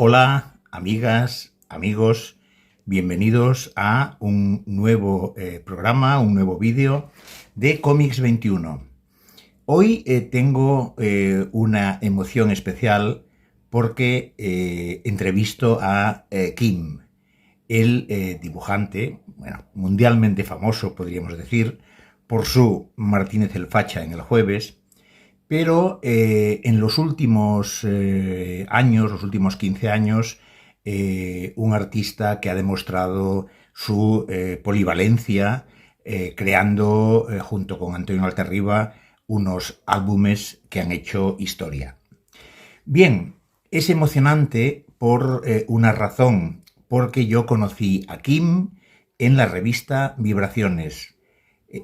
Hola, amigas, amigos, bienvenidos a un nuevo programa, un nuevo vídeo de Comics 21. Hoy tengo una emoción especial porque entrevisto a Kim, el dibujante, mundialmente famoso, podríamos decir, por su Martínez el Facha en el jueves, pero en los últimos años, los últimos 15 años, un artista que ha demostrado su polivalencia, creando, junto con Antonio Alterriba, unos álbumes que han hecho historia. Bien, es emocionante por una razón, porque yo conocí a Kim en la revista Vibraciones.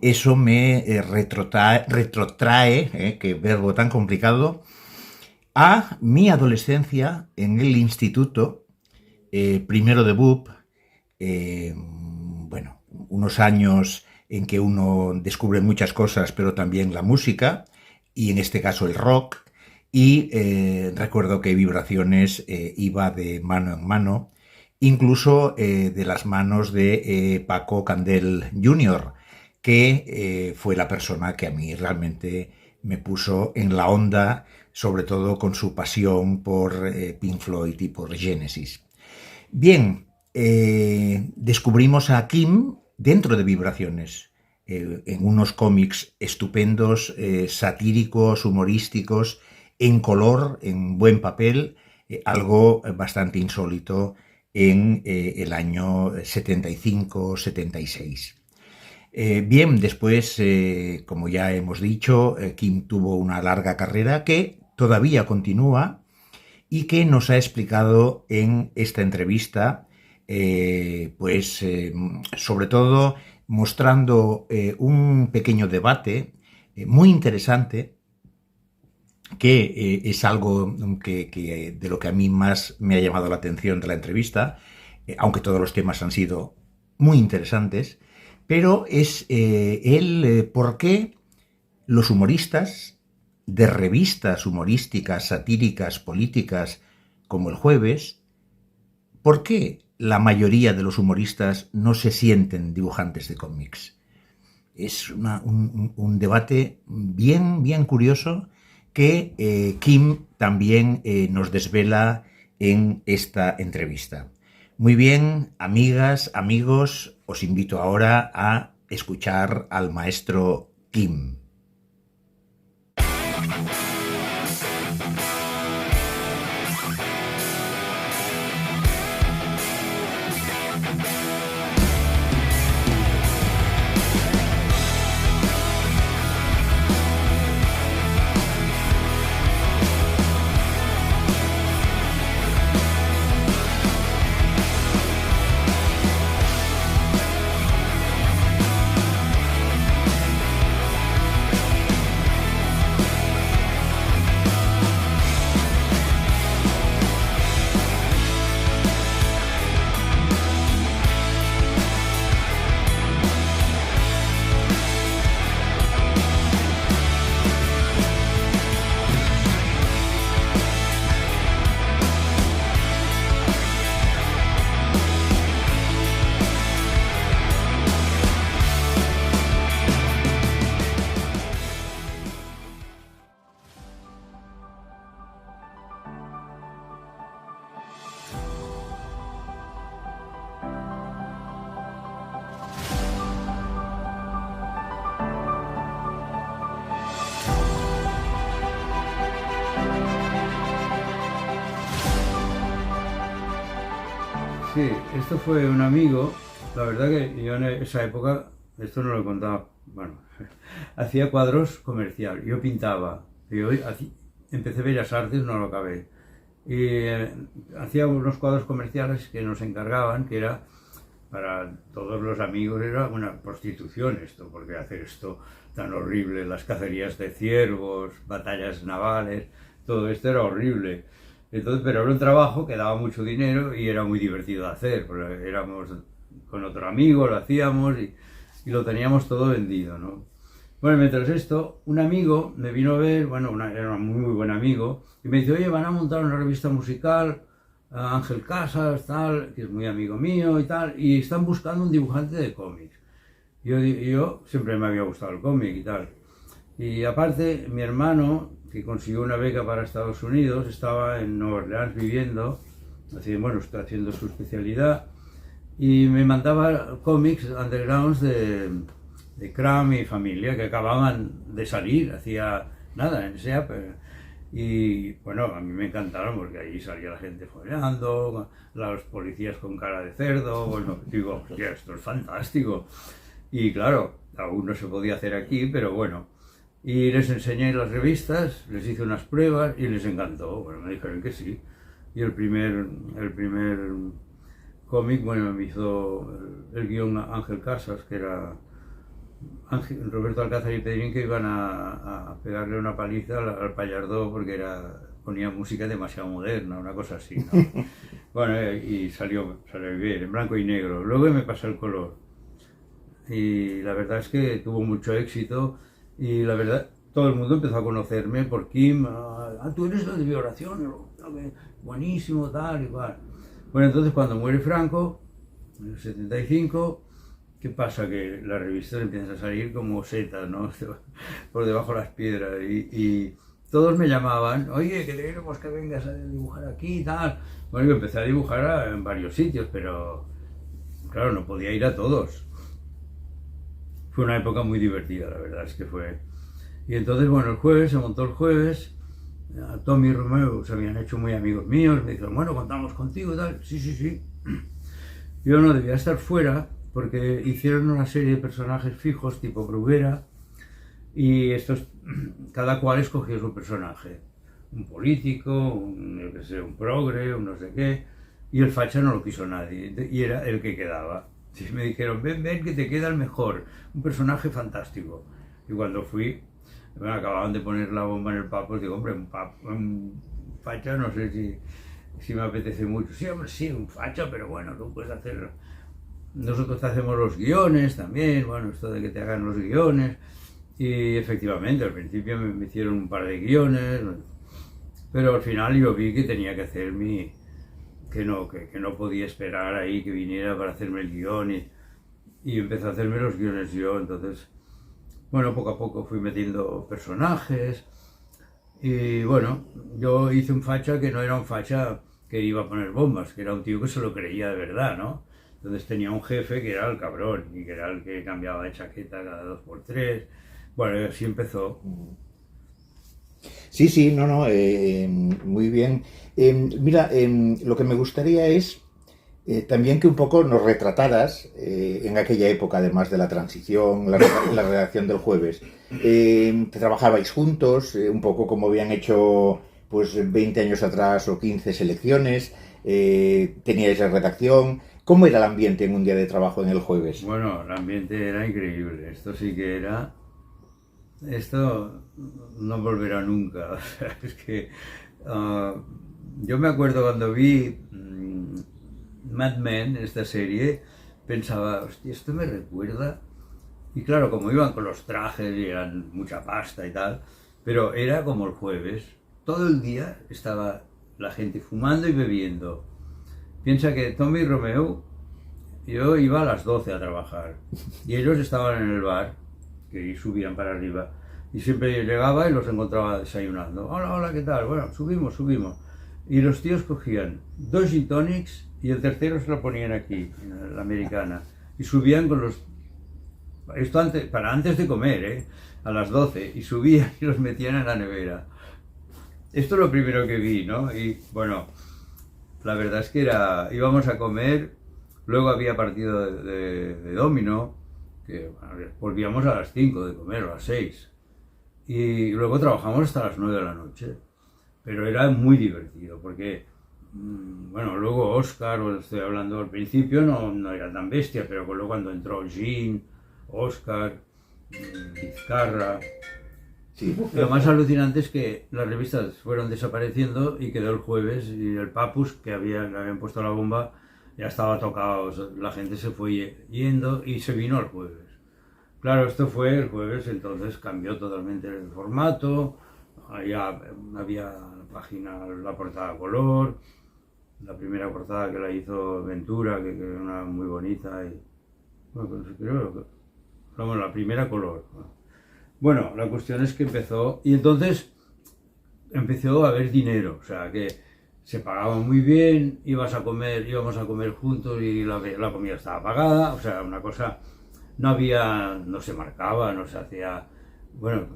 Eso me retrotrae, qué verbo tan complicado, a mi adolescencia en el instituto, primero de BUP, unos años en que uno descubre muchas cosas, pero también la música, y en este caso el rock, y recuerdo que Vibraciones iba de mano en mano, incluso de las manos de Paco Candel Jr., que fue la persona que a mí realmente me puso en la onda, sobre todo con su pasión por Pink Floyd y por Genesis. Bien, descubrimos a Kim dentro de Vibraciones, en unos cómics estupendos, satíricos, humorísticos, en color, en buen papel, algo bastante insólito en el año 75-76. Bien, después, como ya hemos dicho, Kim tuvo una larga carrera que todavía continúa y que nos ha explicado en esta entrevista, sobre todo mostrando un pequeño debate muy interesante, que es algo que de lo que a mí más me ha llamado la atención de la entrevista, aunque todos los temas han sido muy interesantes. Pero es por qué los humoristas de revistas humorísticas, satíricas, políticas, como El Jueves, ¿por qué la mayoría de los humoristas no se sienten dibujantes de cómics? Es un debate bien curioso que Kim también nos desvela en esta entrevista. Muy bien, amigas, amigos, os invito ahora a escuchar al maestro Kim. Sí, esto fue un amigo. La verdad que yo en esa época, esto no lo he contado, bueno, hacía cuadros comercial, yo pintaba, y hoy empecé Bellas Artes, no lo acabé, y hacía unos cuadros comerciales que nos encargaban, que era para todos los amigos, era una prostitución esto, porque hacer esto tan horrible, las cacerías de ciervos, batallas navales, todo esto era horrible. Entonces, pero era un trabajo que daba mucho dinero y era muy divertido de hacer, porque éramos con otro amigo, lo hacíamos y lo teníamos todo vendido, ¿no? Bueno, mientras esto, un amigo me vino a ver, bueno, era un muy buen amigo, y me dice, oye, van a montar una revista musical a Ángel Casas, tal, que es muy amigo mío y tal, y están buscando un dibujante de cómics. Yo siempre me había gustado el cómic y tal. Y aparte, mi hermano, que consiguió una beca para Estados Unidos, estaba en Nueva Orleans viviendo, así, bueno, está haciendo su especialidad, y me mandaba cómics undergrounds de Cram y familia, que acababan de salir, hacía nada en SEAP. Y bueno, a mí me encantaron porque allí salía la gente follando, los policías con cara de cerdo, bueno, digo, hostia, esto es fantástico. Y claro, aún no se podía hacer aquí, pero bueno. Y les enseñé las revistas, les hice unas pruebas y les encantó. Bueno, me dijeron que sí. Y el primer cómic, bueno, me hizo el guión Ángel Casas, que era Roberto Alcázar y Pedrín, que iban a pegarle una paliza al Pallardó porque ponía música demasiado moderna, una cosa así, ¿no? Bueno, y salió bien, en blanco y negro. Luego me pasó el color. Y la verdad es que tuvo mucho éxito y la verdad todo el mundo empezó a conocerme por Kim. Tú eres el de Violación, buenísimo, tal y cual. Bueno, entonces cuando muere Franco, en el 75, ¿qué pasa? Que las revistas empiezan a salir como setas, ¿no? Por debajo de las piedras y todos me llamaban, oye, que queremos que vengas a dibujar aquí y tal. Bueno, yo empecé a dibujar en varios sitios, pero claro, no podía ir a todos. Fue una época muy divertida, la verdad es que fue. Y entonces, bueno, el jueves, se montó el jueves, a Tommy y Romeo se habían hecho muy amigos míos, me dijeron, bueno, contamos contigo y tal. Sí, sí, sí. Yo no debía estar fuera porque hicieron una serie de personajes fijos tipo Bruguera y cada cual escogió su personaje. Un político, un progre, un no sé qué, y el facha no lo quiso nadie y era el que quedaba. Y me dijeron, ven, que te queda el mejor, un personaje fantástico. Y cuando fui, me acababan de poner la bomba en el papo, digo, hombre, un facha, no sé si me apetece mucho. Sí, hombre, sí, un facha, pero bueno, tú puedes hacerlo. Nosotros hacemos los guiones también, bueno, esto de que te hagan los guiones. Y efectivamente, al principio me hicieron un par de guiones, pero al final yo vi que tenía que hacer que no podía esperar ahí que viniera para hacerme el guión y empecé a hacerme los guiones yo. Entonces, bueno, poco a poco fui metiendo personajes y bueno, yo hice un facha que no era un facha que iba a poner bombas, que era un tío que se lo creía de verdad, ¿no? Entonces tenía un jefe que era el cabrón y que era el que cambiaba de chaqueta cada 2 por 3. Bueno, y así empezó. Sí, sí, no, no, muy bien. Mira, lo que me gustaría es también que un poco nos retrataras en aquella época, además de la transición, la redacción del jueves. ¿Trabajabais juntos? Un poco como habían hecho pues 20 años atrás o 15 selecciones. ¿Teníais la redacción? ¿Cómo era el ambiente en un día de trabajo en el jueves? Bueno, el ambiente era increíble. Esto sí que era... Esto no volverá nunca. O sea, es que yo me acuerdo cuando vi Mad Men, esta serie, pensaba, hostia, esto me recuerda. Y claro, como iban con los trajes y eran mucha pasta y tal, pero era como el jueves. Todo el día estaba la gente fumando y bebiendo. Piensa que Tommy y Romeo, yo iba a las 12 a trabajar y ellos estaban en el bar, que subían para arriba, y siempre llegaba y los encontraba desayunando. Hola, hola, ¿qué tal? Bueno, subimos. Y los tíos cogían 2 gin tonics y el tercero se lo ponían aquí, en la americana, y subían con los... Esto antes de comer, a las 12, y subían y los metían en la nevera. Esto es lo primero que vi, ¿no? Y bueno, la verdad es que íbamos a comer, luego había partido de dominó, que volvíamos a las 5 de comer, o a las 6. Y luego trabajamos hasta las 9 de la noche. Pero era muy divertido, porque, bueno, luego Oscar, os estoy hablando al principio, no era tan bestia, pero luego cuando entró Jean, Oscar, Vizcarra... Sí. Lo más alucinante es que las revistas fueron desapareciendo y quedó el jueves y el Papus, que le habían puesto la bomba, ya estaba tocado, la gente se fue yendo y se vino al jueves. Claro, esto fue el jueves, entonces cambió totalmente el formato, ya había la página, la portada a color, la primera portada que la hizo Ventura, que era una muy bonita, y bueno, pues creo que vamos, la primera color. Bueno, la cuestión es que empezó, y entonces empezó a haber dinero, o sea que se pagaba muy bien, íbamos a comer juntos y la comida estaba pagada, o sea, una cosa, no se marcaba, no se hacía, bueno,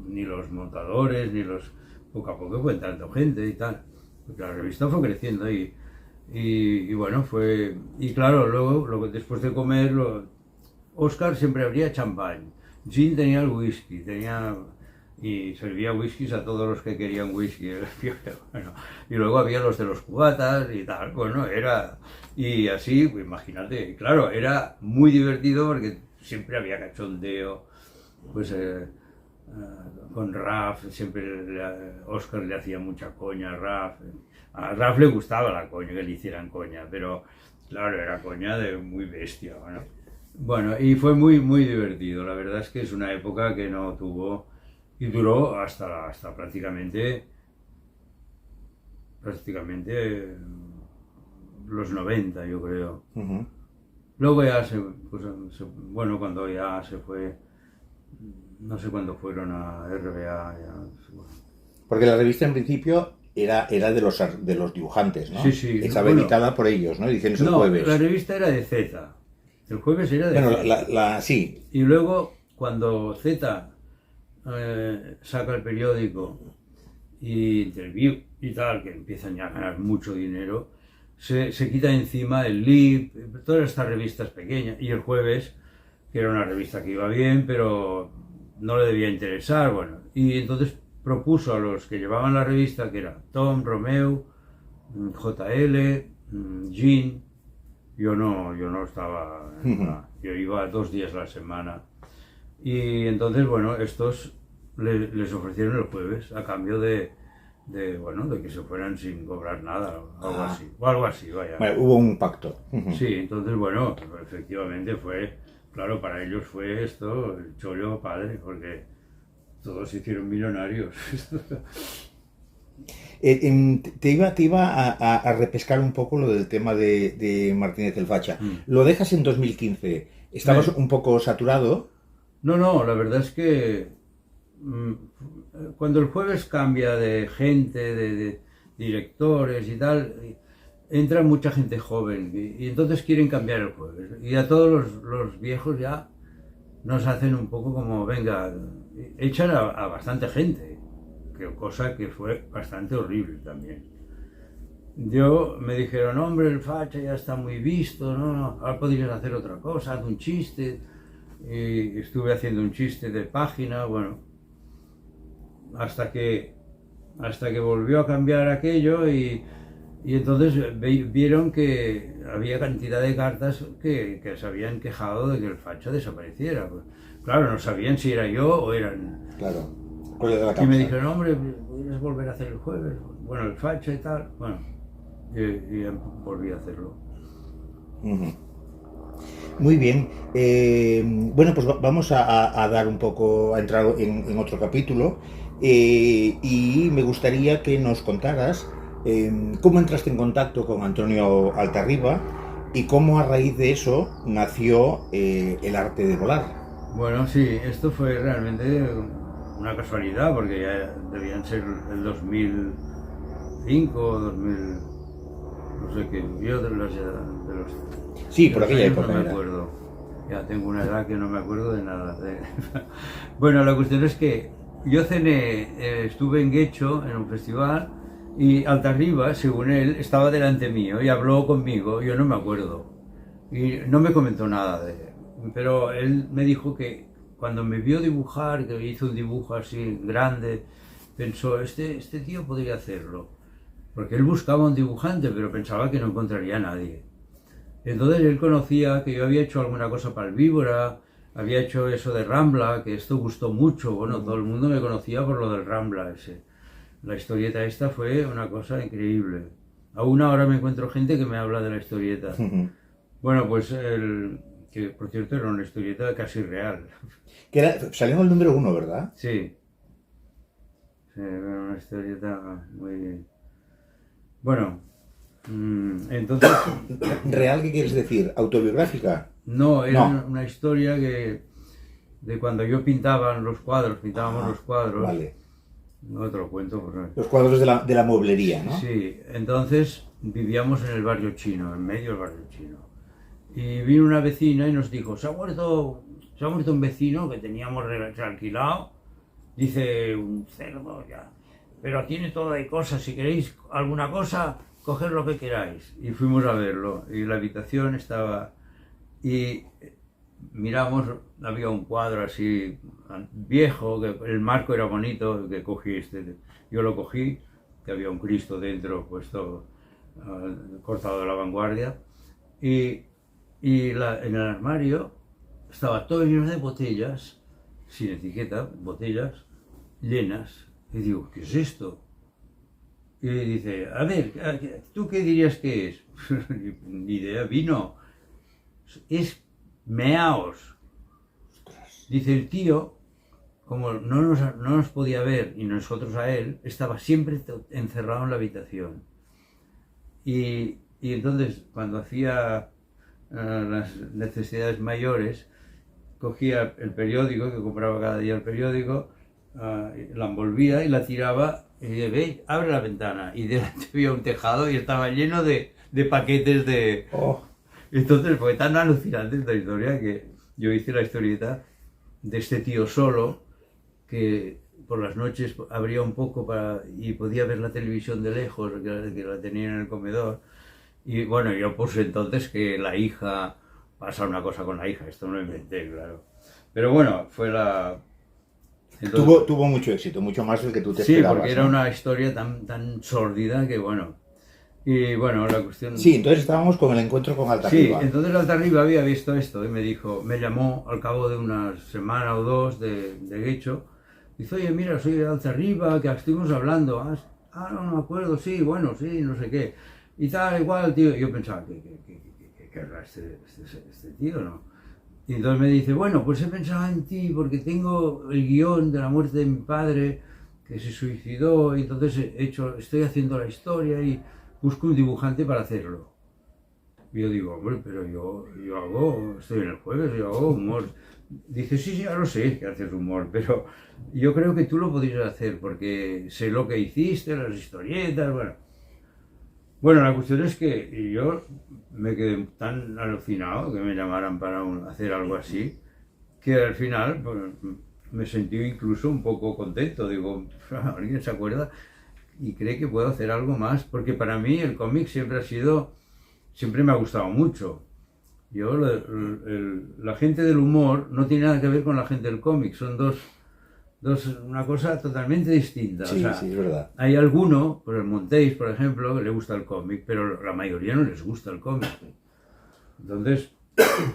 ni los montadores, ni los, poco a poco fue entrando gente y tal, porque la revista fue creciendo y bueno, fue, y claro, luego después de comer, Oscar siempre abría champán, Jean tenía el whisky, y servía whiskies a todos los que querían whisky. Bueno, y luego había los de los cubatas y tal. Bueno, y así, pues, imagínate, y claro, era muy divertido porque siempre había cachondeo, pues con Raf, Oscar le hacía mucha coña a Raf. A Raf le gustaba la coña, que le hicieran coña, pero claro, era coña de muy bestia. Bueno, y fue muy, muy divertido. La verdad es que es una época que no tuvo. Y duró hasta prácticamente los 90, yo creo. Ujú. Luego ya bueno, cuando ya se fue, no sé cuándo fueron a RBA. Bueno. Porque la revista en principio era de los dibujantes, ¿no? Sí, sí. Estaba Bueno, editada por ellos, ¿no? Ediciones el no, jueves. la revista era de Z. El jueves era de Bueno, Z. sí. Y luego, cuando Z saca el periódico y Interview y tal, que empiezan ya a ganar mucho dinero, se quita encima el Lip, todas estas revistas pequeñas, y el Jueves, que era una revista que iba bien, pero no le debía interesar, bueno, y entonces propuso a los que llevaban la revista, que era Tom, Romeo, JL, Jean, yo no estaba, yo iba 2 días a la semana. Y entonces, bueno, estos les ofrecieron el jueves a cambio bueno, de que se fueran sin cobrar nada, o algo así, vaya. Bueno, hubo un pacto. Sí, entonces, bueno, efectivamente fue, claro, para ellos fue esto, el chollo padre, porque todos se hicieron millonarios. Te iba a repescar un poco lo del tema de Martínez el Facha. Lo dejas en 2015. ¿Estabas un poco saturado? No, la verdad es que cuando el jueves cambia de gente, de directores y tal, entra mucha gente joven y entonces quieren cambiar el jueves. Y a todos los viejos ya nos hacen un poco como, venga, echan a bastante gente, cosa que fue bastante horrible también. Me dijeron, hombre, el Facha ya está muy visto, no, ahora podrías hacer otra cosa, haz un chiste. Y estuve haciendo un chiste de página, bueno, hasta que volvió a cambiar aquello y entonces vieron que había cantidad de cartas que se habían quejado de que el Facha desapareciera. Pues, claro, no sabían si era yo o eran... Claro. ¿Cuál era la causa? Y me dijeron, hombre, ¿podrías volver a hacer el jueves? Bueno, el Facha y tal, bueno, y volví a hacerlo. Muy bien. Bueno, pues vamos a dar un poco, a entrar en otro capítulo y me gustaría que nos contaras cómo entraste en contacto con Antonio Altarriba y cómo a raíz de eso nació el arte de volar. Bueno, sí, esto fue realmente una casualidad porque ya debían ser el 2005 o 2000, no sé qué, yo de los Sí, por aquella época. No me acuerdo. Ya tengo una edad que no me acuerdo de nada. Bueno, la cuestión es que yo estuve en Guecho, en un festival, y Altarriba, según él, estaba delante mío y habló conmigo, yo no me acuerdo. Y no me comentó nada pero él me dijo que cuando me vio dibujar, que hizo un dibujo así grande, pensó, este tío podría hacerlo. Porque él buscaba un dibujante, pero pensaba que no encontraría a nadie. Entonces él conocía que yo había hecho alguna cosa para el Víbora, había hecho eso de Rambla, que esto gustó mucho, bueno, todo el mundo me conocía por lo del Rambla ese. La historieta esta fue una cosa increíble. Aún ahora me encuentro gente que me habla de la historieta. Bueno, pues que por cierto era una historieta casi real. Salió en el número 1, ¿verdad? Sí. Era una historieta muy... Bueno, Entonces, ¿Real qué quieres decir? ¿Autobiográfica? no, era No. una historia de cuando yo pintaba los cuadros, pintábamos los cuadros. Vale. No te lo cuento, porque... Los cuadros de la mueblería, ¿no? Sí, entonces vivíamos en el barrio chino, en medio del barrio chino. Y vino una vecina y nos dijo, se ha muerto un vecino que teníamos alquilado, dice un cerdo ya, pero tiene todo de cosas, si queréis alguna cosa, coged lo que queráis. Y fuimos a verlo, y la habitación estaba... Y miramos, había un cuadro así viejo, que el marco era bonito, que cogí yo lo cogí, que había un Cristo dentro puesto, cortado de la vanguardia, y en el armario estaba todo lleno de botellas, sin etiqueta, botellas llenas. Y digo, ¿qué es esto? Y dice, a ver, ¿tú qué dirías que es? Ni idea, vino. Es meaos. Dice el tío, como no nos podía ver y nosotros a él, estaba siempre encerrado en la habitación. Y entonces, cuando hacía las necesidades mayores, cogía el periódico, que compraba cada día el periódico, la envolvía y la tiraba y decía, ve, abre la ventana. Y delante había un tejado y estaba lleno de paquetes de... Oh, Entonces fue tan alucinante esta historia que yo hice la historieta de este tío solo, que por las noches abría un poco y podía ver la televisión de lejos, que la tenía en el comedor. Y bueno, yo puse entonces que la hija, pasa una cosa con la hija, esto no lo inventé, claro. Pero bueno, fue la... Entonces, tuvo mucho éxito, mucho más del que tú te sí, esperabas, porque era ¿no? una historia tan sórdida que bueno. Y bueno, la cuestión... Sí, entonces estábamos con el encuentro con Sí, Altarriba. entonces Altarriba había visto esto y me llamó al cabo de una semana o dos de hecho. Dice, oye, mira, soy de Altarriba, que estuvimos hablando. No me acuerdo, sí, bueno, sí, no sé qué. Y tal, igual, tío. Yo pensaba, ¿qué querrá este tío, no? Y entonces me dice, bueno, pues he pensado en ti porque tengo el guión de la muerte de mi padre que se suicidó y entonces estoy haciendo la historia y busco un dibujante para hacerlo. Y yo digo, hombre, pero yo estoy en el jueves, yo hago humor. Dice, sí, ya lo sé que haces humor, pero yo creo que tú lo podrías hacer porque sé lo que hiciste, las historietas, bueno. Bueno, la cuestión es que yo me quedé tan alucinado que me llamaran para hacer algo así, que al final pues, me sentí incluso un poco contento. Digo, ¿alguien se acuerda y cree que puedo hacer algo más? Porque para mí el cómic siempre me ha gustado mucho. Yo, la gente del humor no tiene nada que ver con la gente del cómic, son una cosa totalmente distinta. Sí, o sea, sí, es verdad. hay alguno, por el Montéis, por ejemplo, que le gusta el cómic, pero la mayoría no les gusta el cómic. Entonces,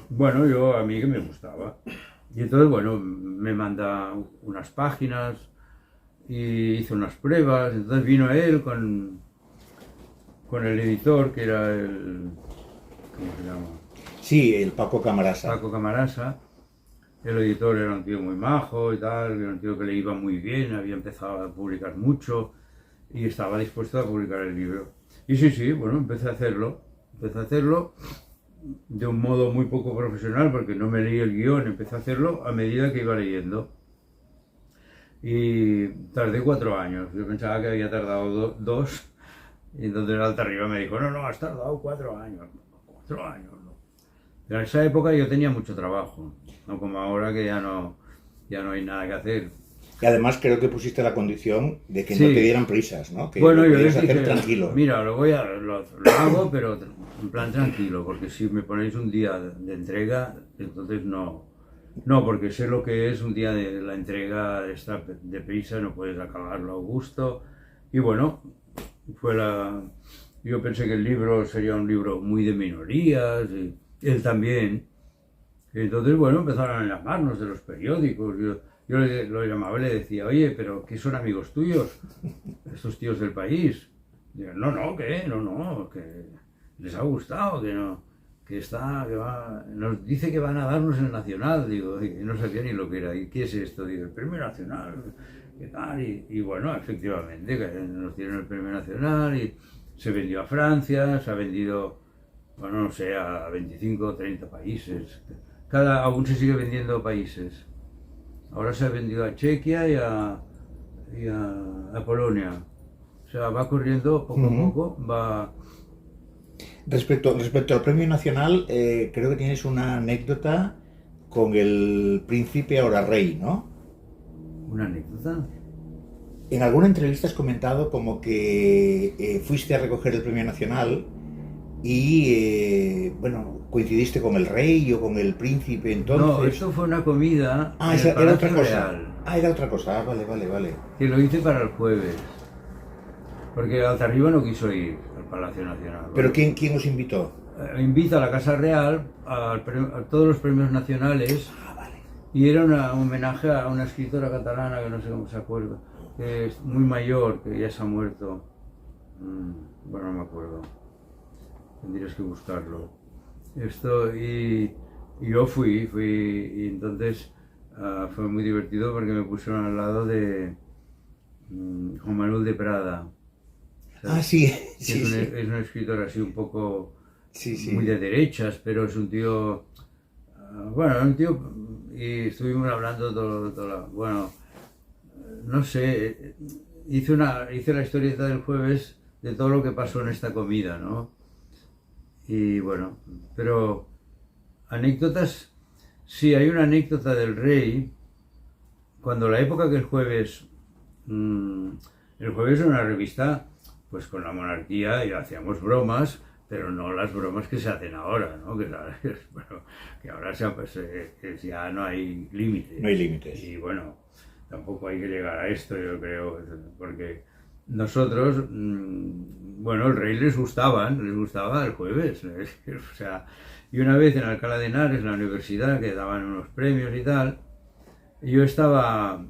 bueno, a mí que me gustaba. Y entonces, bueno, me manda unas páginas y hizo unas pruebas. Entonces vino él con el editor, que era ¿cómo se llama? Sí, el Paco Camarasa. Paco Camarasa. El editor era un tío muy majo y tal, era un tío que le iba muy bien, había empezado a publicar mucho y estaba dispuesto a publicar el libro. Y sí, bueno, empecé a hacerlo de un modo muy poco profesional porque no me leí el guión, empecé a hacerlo a medida que iba leyendo. Y tardé 4 años, yo pensaba que había tardado 2, y entonces Altarriba me dijo, no, has tardado 4 años, 4 años, no. Pero en esa época yo tenía mucho trabajo, no como ahora que ya no hay nada que hacer. Y además creo que pusiste la condición de que Sí. no te dieran prisas, ¿no? Que Bueno, lo yo podías les hacer dije, tranquilo. mira, lo hago, pero en plan tranquilo, porque si me ponéis un día de entrega, entonces no, porque sé lo que es un día de la entrega, estar deprisa, no puedes acabarlo a gusto. Y bueno, yo pensé que el libro sería un libro muy de minorías, y él también. Entonces, bueno, empezaron a llamarnos de los periódicos. Yo lo llamaba y le decía, oye, pero ¿qué son amigos tuyos? Estos tíos del país. Y yo, no, que les ha gustado, nos dice que van a darnos el Nacional. Digo, y no sabía ni lo que era. ¿Y qué es esto? Digo, el Premio Nacional, ¿qué tal? Y bueno, efectivamente, que nos dieron el Premio Nacional y se vendió a Francia, se ha vendido, bueno, no sé, a 25 o 30 países. Aún se sigue vendiendo a países. Ahora se ha vendido a Chequia y a Polonia. O sea, va corriendo poco a poco, va... Respecto al Premio Nacional, creo que tienes una anécdota con el príncipe, ahora rey, ¿no? ¿Una anécdota? En alguna entrevista has comentado como que fuiste a recoger el Premio Nacional y, bueno, coincidiste con el rey o con el príncipe entonces. No, esto fue una comida Ah, en el era Palacio otra cosa. Real, Ah, era otra cosa. Ah, vale, vale, vale. que lo hice para el jueves, porque Altarriba no quiso ir al Palacio Nacional. ¿Pero quién os invitó? Invita a la Casa Real a todos los premios nacionales, Ah, vale. y era un homenaje a una escritora catalana que no sé cómo se acuerda, que es muy mayor, que ya se ha muerto. Bueno, no me acuerdo. Tendrías que buscarlo. Y yo fui, y entonces fue muy divertido porque me pusieron al lado de Juan Manuel de Prada. Ah, sí, Que sí, sí. es un escritor así un poco Sí, sí. muy de derechas, pero es un tío, bueno, un tío, y estuvimos hablando bueno, no sé, hice la historieta del jueves de todo lo que pasó en esta comida, ¿no? Y bueno, pero anécdotas, sí, hay una anécdota del rey, cuando la época que el jueves era una revista, pues con la monarquía, y hacíamos bromas, pero no las bromas que se hacen ahora, ¿no? Bueno, que ahora ya no hay límites. No hay límites. Y bueno, tampoco hay que llegar a esto, yo creo, porque nosotros, bueno, el rey les gustaba el jueves, o sea, y una vez en Alcalá de Henares, en la universidad, que daban unos premios y tal, yo estaba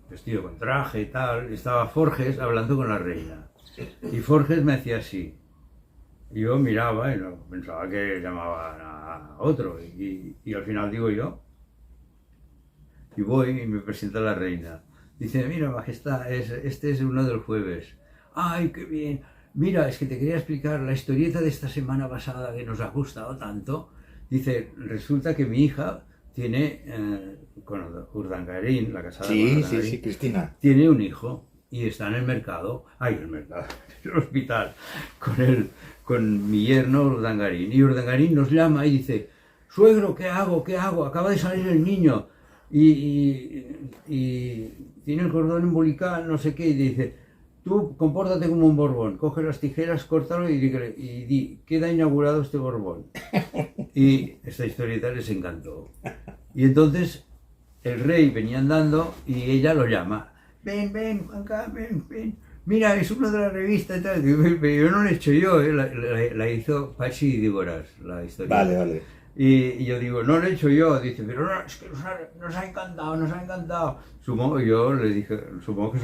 vestido con traje y tal, estaba Forges hablando con la reina, y Forges me hacía así. Yo miraba y no, pensaba que llamaban a otro, y al final digo yo, y voy y me presenta la reina. Dice, mira, majestad, este es uno del jueves. ¡Ay, qué bien! Mira, es que te quería explicar la historieta de esta semana pasada que nos ha gustado tanto. Dice, resulta que mi hija tiene, con Urdangarín, la casada con Sí, sí, Urdangarín, sí, Cristina. tiene un hijo y está en el mercado, en el hospital, con mi yerno Urdangarín. Y Urdangarín nos llama y dice, suegro, ¿qué hago? ¿Qué hago? Acaba de salir el niño y tiene el cordón umbilical, no sé qué, y dice, tú compórtate como un Borbón, coge las tijeras, córtalo y di, queda inaugurado este Borbón. Y esta historieta les encantó. Y entonces el rey venía andando y ella lo llama, ven, acá, ven. Mira, es uno de la revista y tal. Pero yo no la he hecho yo, la hizo Pachi Dígoras, la historia. Vale. Y yo digo, no lo he hecho yo. Dice, pero no, es que nos ha encantado. Yo le dije, supongo que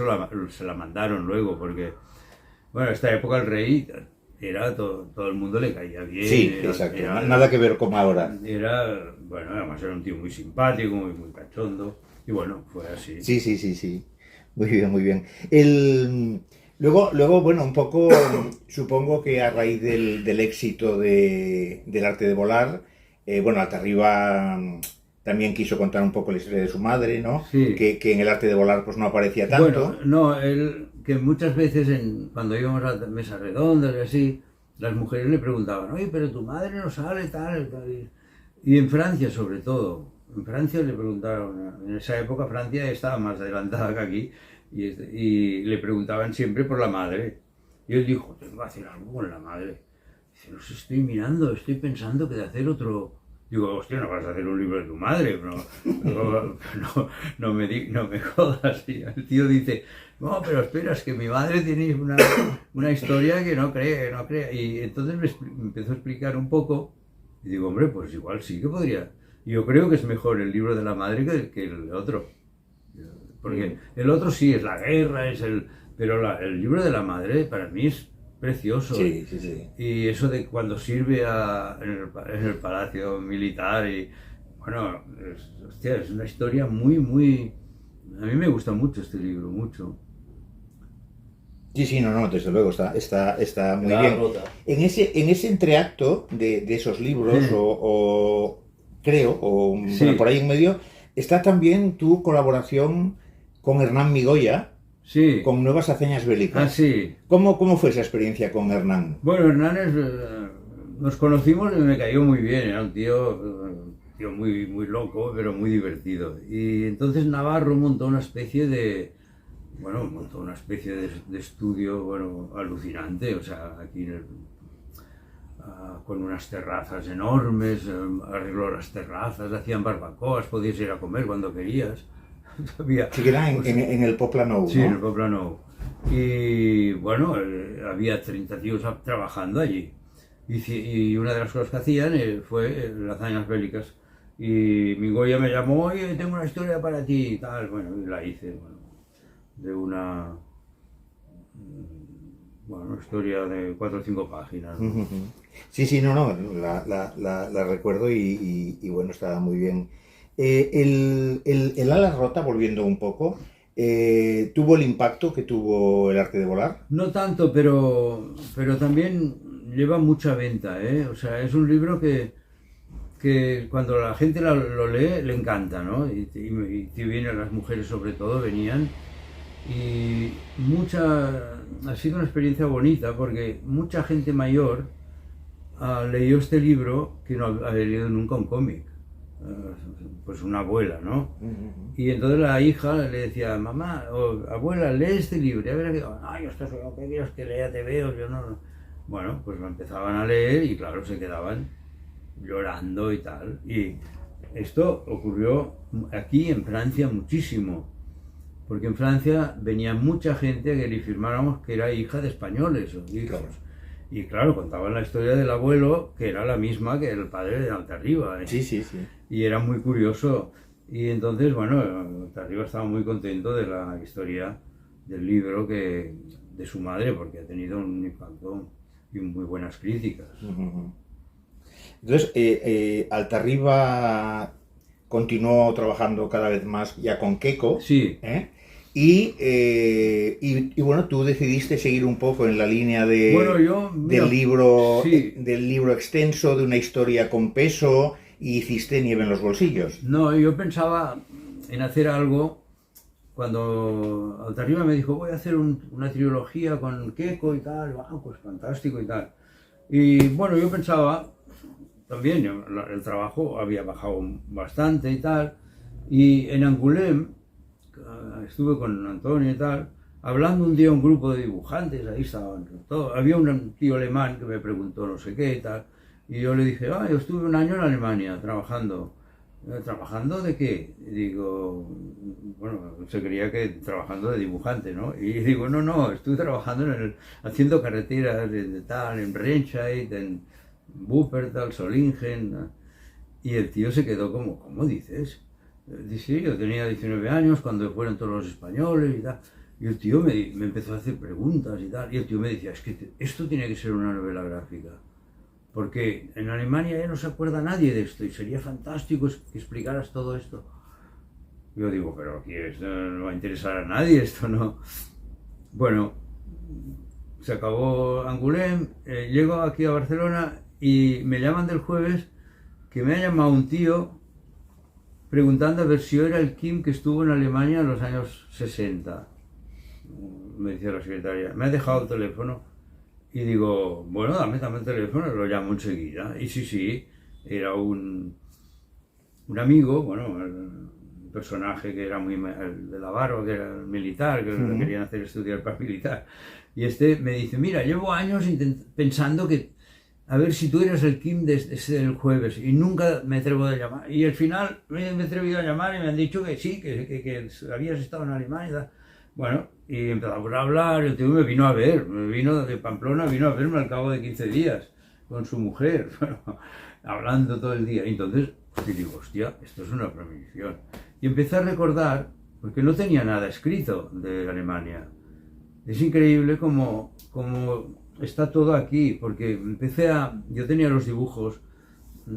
se la mandaron luego, porque, bueno, esta época el rey era todo el mundo le caía bien. Sí, exacto. Nada que ver con ahora. Bueno, además era un tío muy simpático, muy cachondo. Y bueno, fue así. Sí. Muy bien. Luego, bueno, un poco, supongo que a raíz del éxito del arte de volar, bueno, Altarriba también quiso contar un poco la historia de su madre, ¿no? Sí. Que en el arte de volar pues no aparecía tanto. Bueno, no, que muchas veces cuando íbamos a mesas redondas y así, las mujeres le preguntaban, oye, pero tu madre no sale tal. Y en Francia sobre todo, en Francia le preguntaron, en esa época Francia estaba más adelantada que aquí, y le preguntaban siempre por la madre. Y él dijo, tengo que hacer algo con la madre. Dice, no sé, estoy mirando, estoy pensando que de hacer otro... Digo, hostia, no vas a hacer un libro de tu madre, no me jodas. Y el tío dice, no, pero espera, es que mi madre tiene una historia que no cree. Y entonces me empezó a explicar un poco, y digo, hombre, pues igual sí que podría. Yo creo que es mejor el libro de la madre que el otro. Porque el otro sí es la guerra, pero el libro de la madre para mí es precioso. Sí. Y eso de cuando sirve en el palacio militar, y bueno, es una historia muy... A mí me gusta mucho este libro, mucho. Sí, sí, no, no, desde luego, está muy Quedaba bien. rota. En ese entreacto de esos libros, creo, o bueno, por Sí, ahí en medio, está también tu colaboración con Hernán Migoya, sí, con Nuevas Hazañas Bélicas. sí. ¿Cómo fue esa experiencia con Hernán? Bueno, Hernández, nos conocimos y me cayó muy bien, era un tío muy, muy loco, pero muy divertido. Y entonces Navarro montó una especie de estudio, bueno, alucinante, o sea, aquí con unas terrazas enormes, arregló las terrazas, hacían barbacoas, podías ir a comer cuando querías. Había, Sí, que era pues, en el Poplano, sí, en el ¿no? Poblano. Y bueno, había 30 tíos trabajando allí. Y una de las cosas que hacían fue las hazañas bélicas. Y mi Goya me llamó, oye, tengo una historia para ti y tal. Bueno, y la hice, bueno, de una historia de 4 o 5 páginas, ¿no? Ujú. Sí, sí, no, no, la recuerdo bueno, estaba muy bien. El ala rota, volviendo un poco, ¿tuvo el impacto que tuvo el arte de volar? No tanto, pero también lleva mucha venta, ¿eh? O sea, es un libro que cuando la gente lo lee le encanta, ¿no? Y vienen las mujeres sobre todo, venían. Y ha sido una experiencia bonita porque mucha gente mayor leyó este libro que no había leído nunca un cómic. Pues una abuela, ¿no? Ujú. Y entonces la hija le decía, mamá o abuela, lee este libro. Y a ver, ay, esto es lo que quieres que lea, te veo, yo no. Bueno, pues lo empezaban a leer y claro, se quedaban llorando y tal. Y esto ocurrió aquí en Francia muchísimo, porque en Francia venía mucha gente a que le firmáramos que era hija de españoles o hijos. Claro. Y claro, contaban la historia del abuelo, que era la misma que el padre de Altarriba. Sí, sí, sí. Y era muy curioso. Y entonces, bueno, Altarriba estaba muy contento de la historia del libro de su madre, porque ha tenido un impacto y muy buenas críticas. Ujú. Entonces, Altarriba continuó trabajando cada vez más ya con Keiko, Sí, ¿eh? Bueno, tú decidiste seguir un poco en la línea bueno, yo, del mira, libro, sí, del libro extenso, de una historia con peso, y hiciste Nieve en los bolsillos. no, yo pensaba en hacer algo cuando Altarriba me dijo, voy a hacer una trilogía con Keiko y tal, pues fantástico y tal. Y bueno, yo pensaba, también el trabajo había bajado bastante y tal, y en Angoulême estuve con Antonio y tal, hablando un día un grupo de dibujantes, ahí estaban todos, había un tío alemán que me preguntó no sé qué y tal, y yo le dije, yo estuve un año en Alemania trabajando. ¿Trabajando de qué? Y digo, bueno, se creía que trabajando de dibujante, ¿no? Y digo, no, no, estuve trabajando haciendo carreteras de tal, en Remscheid, en Wuppertal, Solingen. ¿No? Y el tío se quedó como, ¿cómo dices? Dice, yo tenía 19 años cuando fueron todos los españoles y tal. Y el tío me empezó a hacer preguntas y tal. Y el tío me decía, es que esto tiene que ser una novela gráfica. Porque en Alemania ya no se acuerda nadie de esto y sería fantástico que explicaras todo esto. Yo digo, pero aquí esto no va a interesar a nadie, esto no. Bueno, se acabó Angoulême, llego aquí a Barcelona y me llaman del jueves que me ha llamado un tío preguntando a ver si yo era el Kim que estuvo en Alemania en los años 60. Me decía la secretaria, me ha dejado el teléfono y digo, bueno, dame el teléfono, lo llamo enseguida. Y sí, era un amigo, bueno, un personaje que era el de la barba, que era el militar, que lo querían hacer estudiar para militar. Y este me dice, mira, llevo años pensando que, a ver si tú eres el Kim del jueves, y nunca me atrevo a llamar. Y al final me he atrevido a llamar y me han dicho que sí, que habías estado en Alemania. Bueno, y empezamos a hablar, el tío me vino a ver, me vino de Pamplona, vino a verme al cabo de 15 días con su mujer, bueno, hablando todo el día. Y entonces, pues, digo, hostia, esto es una premonición. Y empecé a recordar, porque no tenía nada escrito de Alemania. Es increíble como está todo aquí, porque yo tenía los dibujos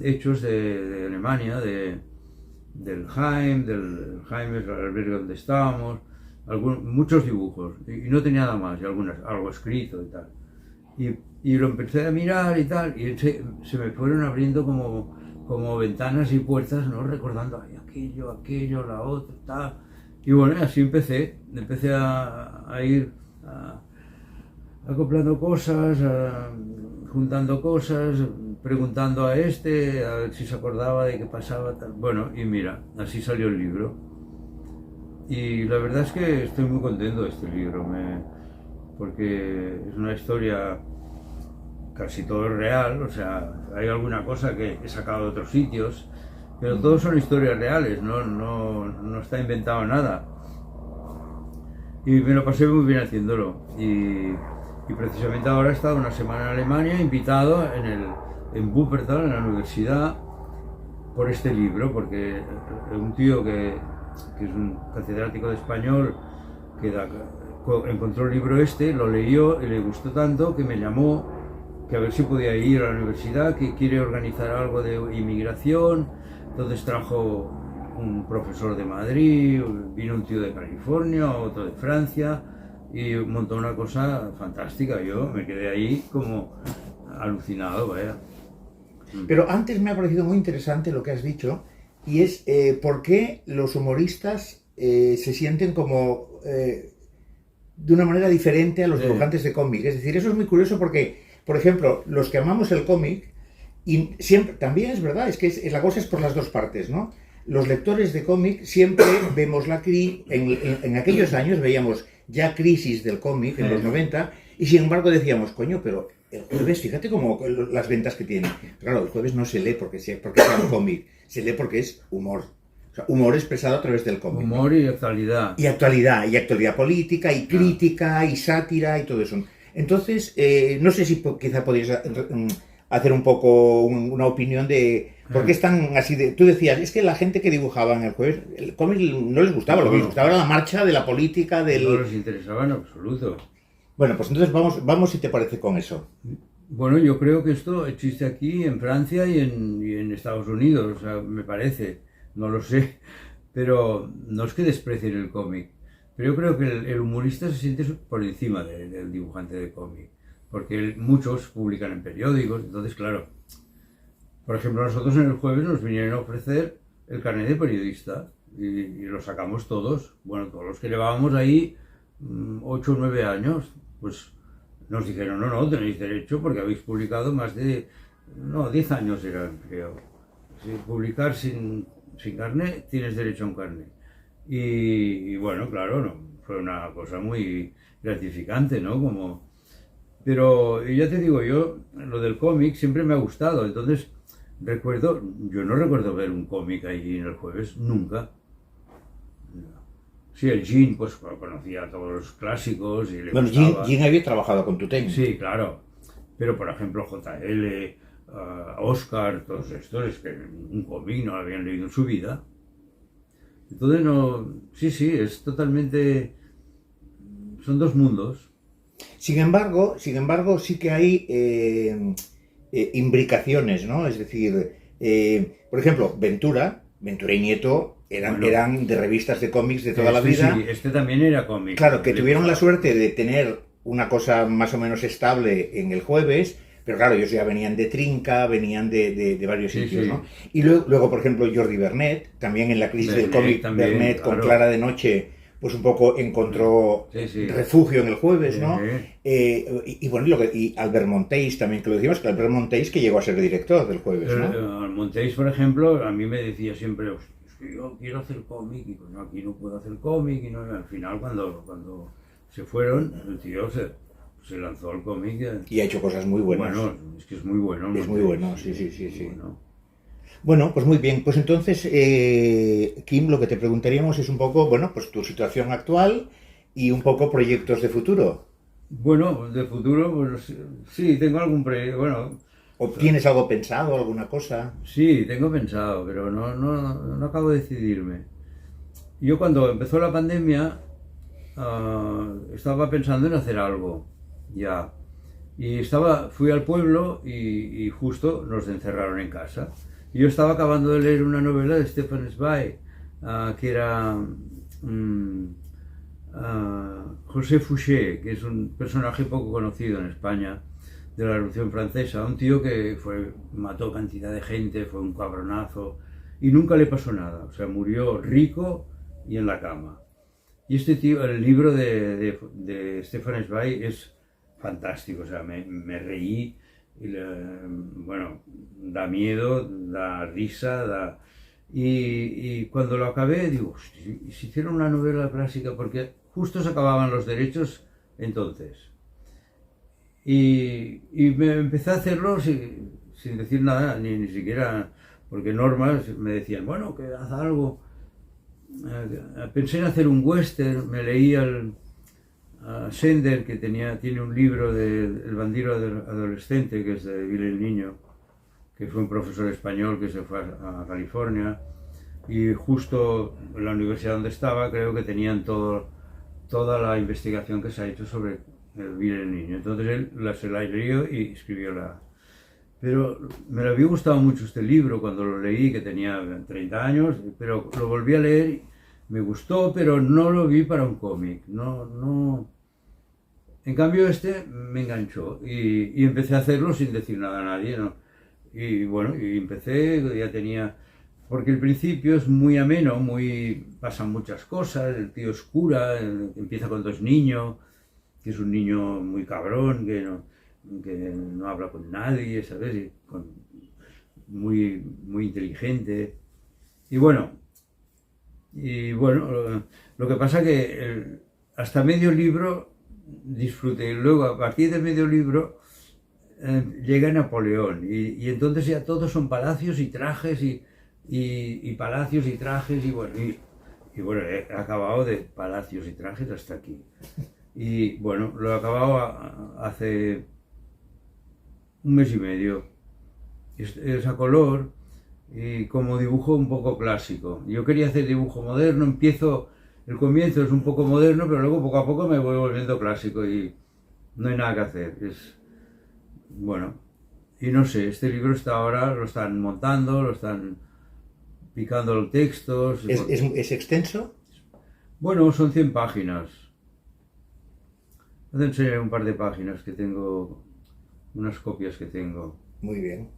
hechos de Alemania, del Heim es el albergue donde estábamos, muchos dibujos, y no tenía nada más, y algo escrito y tal. Y lo empecé a mirar y tal, y se me fueron abriendo como ventanas y puertas, ¿no? Recordando, ay, aquello, la otra, tal. Y bueno, así empecé a ir acoplando cosas, juntando cosas, preguntando a ver si se acordaba de qué pasaba, tal. Bueno, y mira, así salió el libro. Y la verdad es que estoy muy contento de este libro, porque es una historia, casi todo es real, o sea, hay alguna cosa que he sacado de otros sitios, pero todos son historias reales, no está inventado nada. Y me lo pasé muy bien haciéndolo. Y precisamente ahora he estado una semana en Alemania, invitado en Wuppertal, en la universidad, por este libro, porque un tío que es un catedrático de español, encontró el libro lo leyó y le gustó tanto que me llamó, que a ver si podía ir a la universidad, que quiere organizar algo de inmigración. Entonces trajo un profesor de Madrid, vino un tío de California, otro de Francia, y montó una cosa fantástica. Yo me quedé ahí como alucinado, vaya. Pero antes me ha parecido muy interesante lo que has dicho, y es por qué los humoristas se sienten como de una manera diferente a los dibujantes de cómic. Es decir, eso es muy curioso porque, por ejemplo, los que amamos el cómic, y siempre, también es verdad, es que la cosa es por las dos partes, ¿no? Los lectores de cómic siempre vemos en aquellos años veíamos ya crisis del cómic en los 90, y sin embargo decíamos, coño, pero el jueves, fíjate cómo las ventas que tiene. Claro, el jueves no se lee porque sea un cómic, se lee porque es humor. O sea, humor expresado a través del cómic. Humor, ¿no? Y actualidad. Y actualidad política, y crítica, y sátira, y todo eso. Entonces, no sé si quizá podrías hacer un poco una opinión de por qué están así de... Tú decías, es que la gente que dibujaba en el jueves, el cómic no les gustaba, lo que les gustaba era la marcha de la política, del... No les interesaba en absoluto. Bueno, pues entonces vamos si te parece con eso. Bueno, yo creo que esto existe aquí en Francia y en Estados Unidos, o sea, me parece, no lo sé, pero no es que desprecien el cómic, pero yo creo que el humorista se siente por encima del dibujante de cómic, porque muchos publican en periódicos, entonces claro, por ejemplo nosotros en el jueves nos vinieron a ofrecer el carnet de periodista y lo sacamos todos, bueno, todos los que llevábamos ahí 8 o 9 años, pues nos dijeron, no, tenéis derecho porque habéis publicado más de, 10 años eran, creo. Si publicar sin carnet, tienes derecho a un carnet. Y bueno, claro, fue una cosa muy gratificante, ¿no? Pero ya te digo, yo, lo del cómic siempre me ha gustado, entonces yo no recuerdo ver un cómic ahí en el jueves, nunca. Sí, el Jean, pues conocía a todos los clásicos y le gustaba. Jean había trabajado con Tutén. Sí, claro. Pero, por ejemplo, JL, Oscar, todos estos, es que un cómic no lo habían leído en su vida. Entonces, sí, es totalmente... Son dos mundos. Sin embargo, sí que hay imbricaciones, ¿no? Es decir, por ejemplo, Ventura y Nieto eran de revistas de cómics de toda la vida. Sí, este también era cómic. Claro, que tuvieron la suerte de tener una cosa más o menos estable en el jueves, pero claro, ellos ya venían de Trinca, venían de varios sitios, ¿no? Y luego, por ejemplo, Jordi Bernet, también en la crisis del cómic, Bernet con Clara de Noche, pues un poco encontró refugio en el jueves, ¿no? Y bueno, y Albert Monteis también, que lo decimos, que Albert Monteis que llegó a ser director del jueves, ¿no? Monteis, por ejemplo, a mí me decía siempre, yo quiero hacer cómic, y pues no, aquí no puedo hacer cómic, y al final cuando se fueron, el tío se lanzó al cómic. Y ha hecho cosas muy buenas. Bueno, es que es muy bueno. Es muy bueno, sí. Bueno, pues muy bien. Pues entonces, Kim, lo que te preguntaríamos es un poco, bueno, pues tu situación actual y un poco proyectos de futuro. Bueno, de futuro, pues sí, tengo algún proyecto, bueno... ¿O tienes algo pensado, alguna cosa? Sí, tengo pensado, pero no acabo de decidirme. Yo cuando empezó la pandemia estaba pensando en hacer algo, ya. Y fui al pueblo y justo nos encerraron en casa. Y yo estaba acabando de leer una novela de Stefan Zweig, que era José Fouché, que es un personaje poco conocido en España de la Revolución Francesa, un tío que mató cantidad de gente, fue un cabronazo y nunca le pasó nada, o sea, murió rico y en la cama. Y este tío, el libro de Stefan Zweig es fantástico, o sea, me reí, y bueno, da miedo, da risa, y cuando lo acabé digo, ¿y si hiciera una novela clásica? Porque justo se acababan los derechos entonces. Y me empecé a hacerlo sin decir nada, ni siquiera, porque normas me decían, bueno, que haz algo. Pensé en hacer un western, me leí a Sender, que tiene un libro de El bandido adolescente, que es de Vil el Niño, que fue un profesor español que se fue a California, y justo en la universidad donde estaba creo que tenían toda la investigación que se ha hecho sobre el Vil el Niño. Entonces él se la leyó y escribió Pero me había gustado mucho este libro cuando lo leí, que tenía 30 años, pero lo volví a leer, me gustó, pero no lo vi para un cómic, no. En cambio este me enganchó y empecé a hacerlo sin decir nada a nadie, ¿no? Y bueno, y empecé, ya tenía... Porque el principio es muy ameno, pasan muchas cosas, el tío es cura, empieza con 2 niños, que es un niño muy cabrón, que no habla con nadie, ¿sabes? Muy inteligente. Y bueno, lo que pasa que hasta medio libro disfruté. Luego, a partir del medio libro, llega Napoleón. Y entonces ya todos son palacios y trajes y palacios y trajes. Y bueno, he acabado de palacios y trajes hasta aquí. Y bueno, lo he acabado hace un mes y medio. Es a color y como dibujo un poco clásico. Yo quería hacer dibujo moderno, el comienzo es un poco moderno, pero luego poco a poco me voy volviendo clásico y no hay nada que hacer. Bueno, y no sé, este libro ahora, lo están montando, lo están picando los textos. ¿Es extenso? Bueno, son 100 páginas. Voy a enseñar un par de páginas que tengo, unas copias que tengo. Muy bien.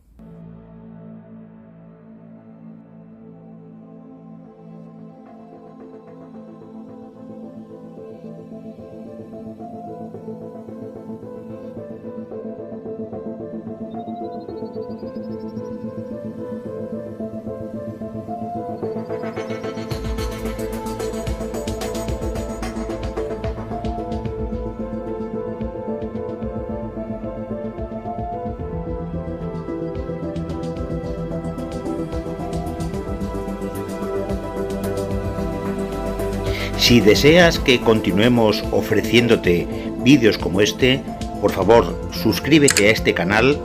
Si deseas que continuemos ofreciéndote vídeos como este, por favor, suscríbete a este canal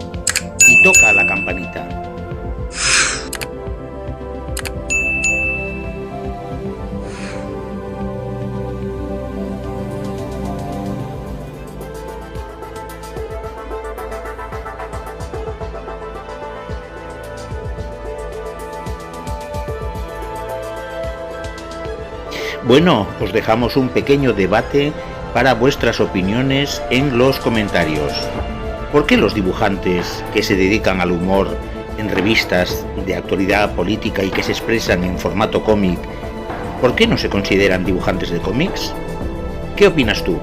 y toca la campanita. Bueno, os dejamos un pequeño debate para vuestras opiniones en los comentarios. ¿Por qué los dibujantes que se dedican al humor en revistas de actualidad política y que se expresan en formato cómic, por qué no se consideran dibujantes de cómics? ¿Qué opinas tú?